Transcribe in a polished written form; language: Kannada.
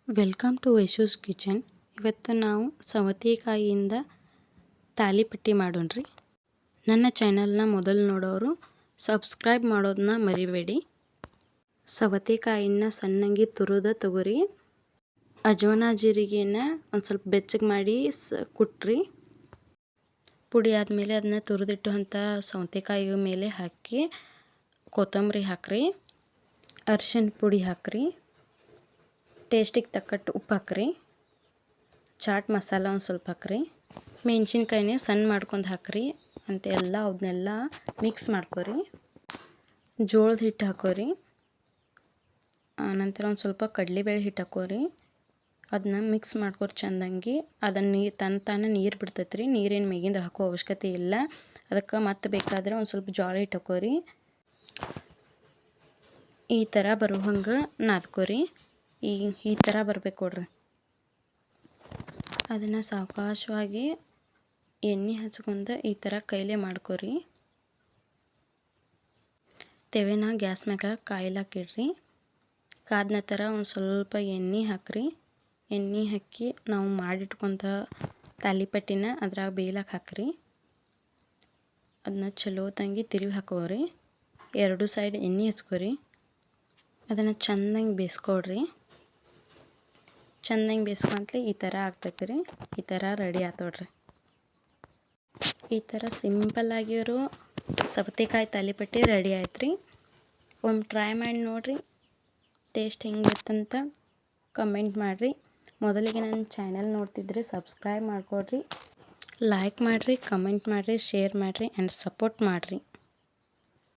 Welcome to ವೈಶೂಸ್ kitchen. ಇವತ್ತು ನಾವು ಸೌತೆಕಾಯಿಯಿಂದ ತಾಲಿಪಟ್ಟಿ ಮಾಡೋಣ್ರಿ. ನನ್ನ ಚಾನಲ್ನ ಮೊದಲು ನೋಡೋರು ಸಬ್ಸ್ಕ್ರೈಬ್ ಮಾಡೋದನ್ನ ಮರಿಬೇಡಿ. ಸೌತೆಕಾಯಿನ ಸಣ್ಣಂಗಿ ತುರಿದ ತಗೋರಿ. ಅಜವಾನ ಜೀರಿಗೆನ ಒಂದು ಸ್ವಲ್ಪ ಬೆಚ್ಚಗೆ ಮಾಡಿ ಕುಟ್ರಿ. ಪುಡಿ ಆದಮೇಲೆ ಅದನ್ನ ತುರಿದಿಟ್ಟು ಅಂಥ ಸೌತೆಕಾಯಿ ಮೇಲೆ ಹಾಕಿ ಕೊತ್ತಂಬರಿ ಹಾಕ್ರಿ, ಅರಿಶಿನ ಪುಡಿ ಹಾಕ್ರಿ, ಟೇಸ್ಟಿಗೆ ತಕ್ಕಟ್ಟು ಉಪ್ಪು ಹಾಕ್ರಿ, ಚಾಟ್ ಮಸಾಲ ಒಂದು ಸ್ವಲ್ಪ ಹಾಕ್ರಿ, ಮೆಣಸಿನ್ಕಾಯಿನೇ ಸಣ್ಣ ಮಾಡ್ಕೊಂಡು ಹಾಕ್ರಿ ಅಂತೆಲ್ಲ ಅವನ್ನೆಲ್ಲ ಮಿಕ್ಸ್ ಮಾಡ್ಕೊರಿ. ಜೋಳದ ಹಿಟ್ಟು ಹಾಕೋರಿ. ನಂತರ ಒಂದು ಸ್ವಲ್ಪ ಕಡಲೆಬೇಳೆ ಹಿಟ್ಟು ಹಾಕೋರಿ. ಅದನ್ನ ಮಿಕ್ಸ್ ಮಾಡ್ಕೊರಿ ಚೆಂದಂಗಿ. ಅದನ್ನು ತಾನೇ ನೀರು ಬಿಡ್ತೈತೆ ರೀ. ನೀರೇನು ಮೇಗಿಂದ ಹಾಕೋ ಅವಶ್ಯಕತೆ ಇಲ್ಲ. ಅದಕ್ಕೆ ಮತ್ತೆ ಬೇಕಾದರೆ ಒಂದು ಸ್ವಲ್ಪ ಜೋಳ ಹಿಟ್ಟು ಹಾಕೋರಿ. ಈ ಥರ ಬರೋ ಹಂಗೆ ನಾದ್ಕೊರಿ. ಈ ಥರ ಬರ್ಬೇಕು ನೋಡ್ರಿ. ಅದನ್ನು ಸಾವಕಾಶವಾಗಿ ಎಣ್ಣೆ ಹಚ್ಕೊಂಡು ಈ ಥರ ಕೈಲೇ ಮಾಡ್ಕೊರಿ. ತೆವೆನ ಗ್ಯಾಸ್ ಮ್ಯಾಗ ಕಾಯ್ಲಾಕಿಡ್ರಿ. ಕಾದ ನಂತರ ಒಂದು ಸ್ವಲ್ಪ ಎಣ್ಣೆ ಹಾಕ್ರಿ. ಎಣ್ಣೆ ಹಾಕಿ ನಾವು ಮಾಡಿಟ್ಕೊಂತ ತಾಲಿಪಟ್ಟಿನ ಅದ್ರಾಗ ಬೇಯ್ಲಕ್ಕೆ ಹಾಕ್ರಿ. ಅದನ್ನ ಚಲೋ ತಂಗಿ ತಿರುವಿ ಹಾಕೋರಿ. ಎರಡು ಸೈಡ್ ಎಣ್ಣೆ ಹಚ್ಕೊರಿ. ಅದನ್ನು ಚೆಂದಂಗೆ ಬೇಯಿಸ್ಕೊಡ್ರಿ. ಚೆಂದಂಗೆ ಬೇಯಿಸ್ಕೊಂತಲೇ ಈ ಥರ ಆಗ್ತೈತೆ ರೀ. ಈ ಥರ ರೆಡಿ ಆತೋಡ್ರಿ. ಈ ಥರ ಸಿಂಪಲ್ಲಾಗಿರೋ ಸೌತೆಕಾಯಿ ತಾಲಿಪಟ್ಟಿ ರೆಡಿ ಆಯ್ತು ರೀ. ಒಮ್ಮೆ ಟ್ರೈ ಮಾಡಿ ನೋಡಿರಿ. ಟೇಸ್ಟ್ ಹೆಂಗಿರ್ತಂತ ಕಮೆಂಟ್ ಮಾಡಿರಿ. ಮೊದಲಿಗೆ ನನ್ನ ಚಾನಲ್ ನೋಡ್ತಿದ್ರೆ ಸಬ್ಸ್ಕ್ರೈಬ್ ಮಾಡ್ಕೊಡ್ರಿ, ಲೈಕ್ ಮಾಡಿರಿ, ಕಮೆಂಟ್ ಮಾಡಿರಿ, ಶೇರ್ ಮಾಡಿರಿ ಆ್ಯಂಡ್ ಸಪೋರ್ಟ್ ಮಾಡಿರಿ.